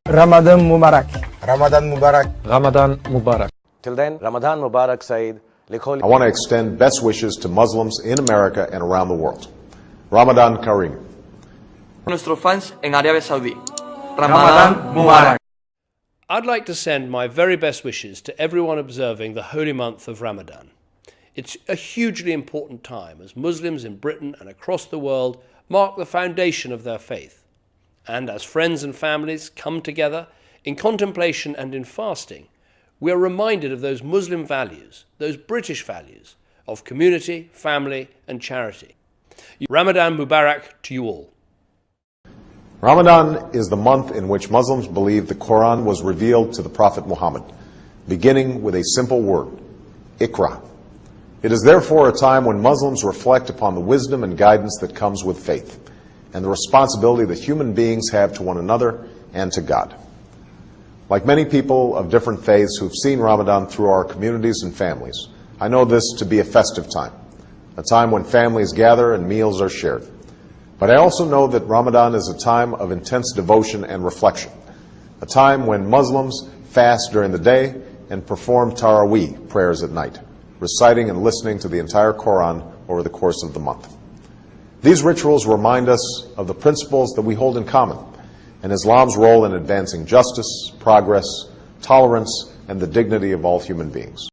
Ramadan Mubarak. Ramadan Mubarak. Ramadan Mubarak. Till then, Ramadan Mubarak Saeed. I want to extend best wishes to Muslims in America and around the world. Ramadan Karim. Nuestros fans en Arabia Saudí. Ramadan Mubarak. I'd like to send my very best wishes to everyone observing the holy month of Ramadan. It's a hugely important time as Muslims in Britain and across the world mark the foundation of their faith. And as friends and families come together in contemplation and in fasting, we are reminded of those Muslim values, those British values of community, family and charity. Ramadan Mubarak to you all. Ramadan is the month in which Muslims believe the Quran was revealed to the Prophet Muhammad, beginning with a simple word, Iqra. It is therefore a time when Muslims reflect upon the wisdom and guidance that comes with faith, and the responsibility that human beings have to one another and to God. Like many people of different faiths who've seen Ramadan through our communities and families, I know this to be a festive time, a time when families gather and meals are shared. But I also know that Ramadan is a time of intense devotion and reflection, a time when Muslims fast during the day and perform Taraweeh prayers at night, reciting and listening to the entire Quran over the course of the month. These rituals remind us of the principles that we hold in common, and Islam's role in advancing justice, progress, tolerance, and the dignity of all human beings.